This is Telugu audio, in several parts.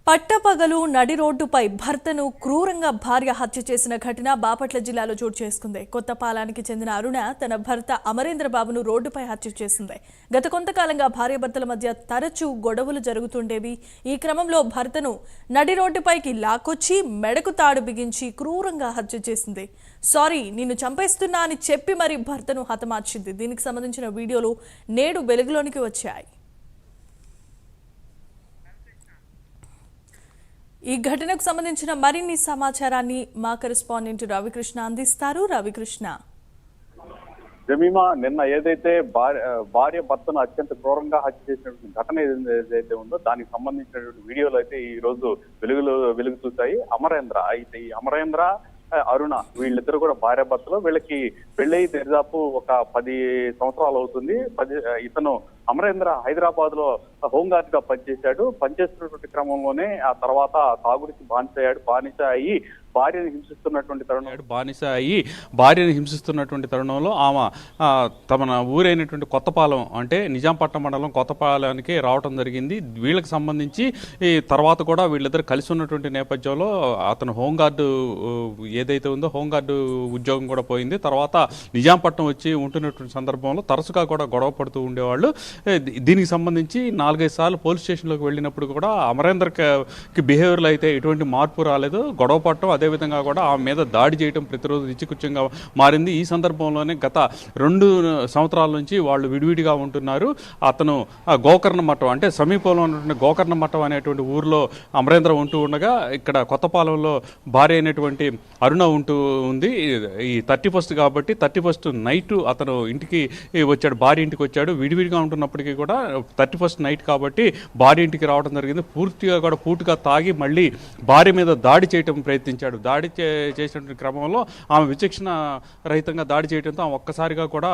పట్టపగలు నడి రోడ్డుపై భర్తను క్రూరంగా భార్య హత్య చేసిన ఘటన బాపట్ల జిల్లాలో చోటు చేసుకుంది. కొత్తపాలానికి చెందిన అరుణ తన భర్త అమరేంద్ర బాబును రోడ్డుపై హత్య చేసింది. గత కొంతకాలంగా భార్యాభర్తల మధ్య తరచూ గొడవలు జరుగుతుండేవి. ఈ క్రమంలో భర్తను నడి రోడ్డుపైకి లాక్కొచ్చి మెడకు తాడు బిగించి క్రూరంగా హత్య చేసింది. సారీ, నిన్ను చంపేస్తున్నా అని చెప్పి మరి భర్తను హతమార్చింది. దీనికి సంబంధించిన వీడియోలు నేడు వెలుగులోనికి వచ్చాయి. ఈ ఘటనకు సంబంధించిన మరిన్ని సమాచారాన్ని మా కరెస్పాండెంట్ రవికృష్ణ అందిస్తారు. రవికృష్ణ, జమీమా, నిన్న ఏదైతే భార్య భర్తను అత్యంత క్రూరంగా హత్య చేసినటువంటి ఘటన ఏదైతే ఉందో దానికి సంబంధించినటువంటి వీడియోలు అయితే ఈ రోజు వెలుగు చూశాయి. అమరేంద్ర అయితే ఈ అమరేంద్ర అరుణ వీళ్ళిద్దరు కూడా భార్య భర్తలు. వీళ్ళకి పెళ్ళై దరిదాపు ఒక 10 సంవత్సరాలు అవుతుంది. ఇతను అమరేంద్ర హైదరాబాద్ లో హోంగార్డ్ గా పనిచేస్తున్నటువంటి క్రమంలోనే ఆ తర్వాత తాగుడికి బానిస అయ్యి భార్యను హింసిస్తున్నటువంటి తరుణంలో ఆమె తమ ఊరైనటువంటి కొత్తపాలెం అంటే నిజాంపట్నం మండలం కొత్తపాలెంకి రావడం జరిగింది. వీళ్ళకి సంబంధించి ఈ తర్వాత కూడా వీళ్ళిద్దరు కలిసి ఉన్నటువంటి నేపథ్యంలో అతను హోంగార్డు ఏదైతే ఉందో హోంగార్డు ఉద్యోగం కూడా పోయింది. తర్వాత నిజాంపట్నం వచ్చి ఉంటున్నటువంటి సందర్భంలో తరచుగా కూడా గొడవ పడుతూ ఉండేవాళ్ళు. దీనికి సంబంధించి 4-5 సార్లు పోలీస్ స్టేషన్లోకి వెళ్ళినప్పుడు కూడా అమరేంద్రకి బిహేవియర్లో అయితే ఎటువంటి మార్పు రాలేదు. గొడవ పడటం, అదేవిధంగా కూడా ఆమె మీద దాడి చేయడం ప్రతిరోజు నిత్యకృత్యంగా మారింది. ఈ సందర్భంలోనే గత 2 సంవత్సరాల నుంచి వాళ్ళు విడివిడిగా ఉంటున్నారు. అతను గోకర్ణ మఠం అంటే సమీపంలో ఉన్నటువంటి గోకర్ణ మఠం అనేటువంటి ఊరిలో అమరేంద్ర ఉంటూ ఉండగా ఇక్కడ కొత్తపాలెంలో భార్య అయినటువంటి అరుణ ఉంటూ ఉంది. ఈ 31st కాబట్టి 31st నైట్ అతను ఇంటికి వచ్చాడు, భార్య ఇంటికి వచ్చాడు. విడివిడిగా ఉంటున్నప్పటికీ కూడా 31st నైట్ కాబట్టి భార్య ఇంటికి రావడం జరిగింది. పూర్తిగా తాగి మళ్ళీ భార్య మీద దాడి చేయటం ప్రయత్నించాడు. దాడి చేసినటువంటి క్రమంలో ఆమె విచక్షణ రహితంగా దాడి చేయడంతో ఆమె ఒక్కసారిగా కూడా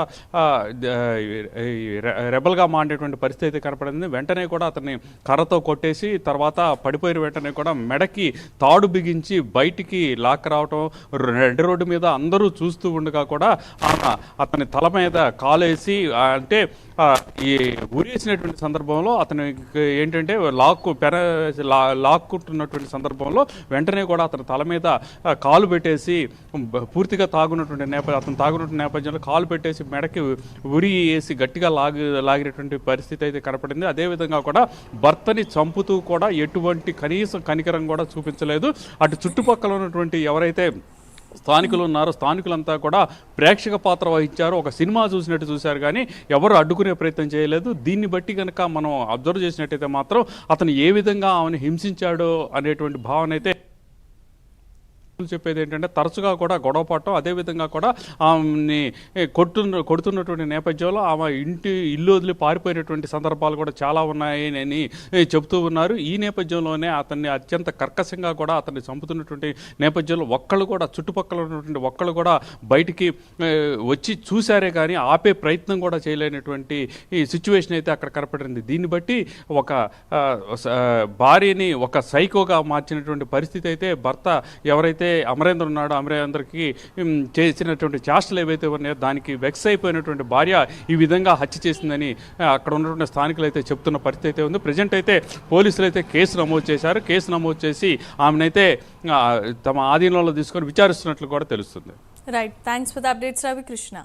రెబల్గా మారేటువంటి పరిస్థితి అయితే కనపడింది. వెంటనే కూడా అతన్ని కర్రతో కొట్టేసి తర్వాత పడిపోయిన వెంటనే కూడా మెడకి తాడు బిగించి బయటికి లాక్ రావటం, రెడ్ రోడ్డు మీద అందరూ చూస్తూ ఉండగా కూడా ఆమె అతని తల మీద కాలేసి అంటే ఈ ఉరేసినటువంటి సందర్భంలో అతను ఏంటంటే లాక్కుంటున్నటువంటి సందర్భంలో వెంటనే కూడా అతని తల మీద కాలు పెట్టేసి పూర్తిగా అతను తాగున్నటువంటి నేపథ్యంలో కాలు పెట్టేసి మెడకి ఉరి వేసి గట్టిగా లాగినటువంటి పరిస్థితి అయితే కనపడింది. అదేవిధంగా కూడా భర్తని చంపుతూ కూడా ఎటువంటి కనీసం కనికరం కూడా చూపించలేదు. అటు చుట్టుపక్కల ఉన్నటువంటి ఎవరైతే స్థానికులు ఉన్నారో స్థానికులంతా కూడా ప్రేక్షక పాత్ర వహించారు. ఒక సినిమా చూశారు కానీ ఎవరు అడ్డుకునే ప్రయత్నం చేయలేదు. దీన్ని బట్టి కనుక మనం అబ్జర్వ్ చేసినట్టయితే మాత్రం అతను ఏ విధంగా ఆమెను హింసించాడో అనేటువంటి భావన అయితే చెప్పేది ఏంటంటే తరచుగా కూడా గొడవ పడటం, అదేవిధంగా కూడా ఆమెని కొడుతున్నటువంటి నేపథ్యంలో ఆమె ఇల్లు వదిలి పారిపోయినటువంటి సందర్భాలు కూడా చాలా ఉన్నాయని చెబుతూ ఉన్నారు. ఈ నేపథ్యంలోనే అతన్ని అత్యంత కర్కశంగా కూడా అతన్ని చంపుతున్నటువంటి నేపథ్యంలో చుట్టుపక్కల ఉన్నటువంటి ఒక్కళ్ళు కూడా బయటికి వచ్చి చూశారే కానీ ఆపే ప్రయత్నం కూడా చేయలేనటువంటి ఈ సిచ్యువేషన్ అయితే అక్కడ కనపడింది. దీన్ని బట్టి ఒక భార్యని ఒక సైకోగా మార్చినటువంటి పరిస్థితి అయితే భర్త ఎవరైతే అమరేంద్ర ఉన్నాడు, అమరేంద్రకి చేసినటువంటి చేష్టలు ఏవైతే ఉన్నాయో దానికి వెక్స్ అయిపోయినటువంటి భార్య ఈ విధంగా హత్య చేసిందని అక్కడ ఉన్నటువంటి స్థానికులు అయితే చెప్తున్న పరిస్థితి అయితే ఉంది. ప్రజెంట్ అయితే పోలీసులు అయితే కేసు నమోదు చేశారు. కేసు నమోదు చేసి ఆమెనైతే తమ ఆధీనంలో తీసుకొని విచారిస్తున్నట్లు కూడా తెలుస్తుంది. Right, thanks for the updates Ravikrishna.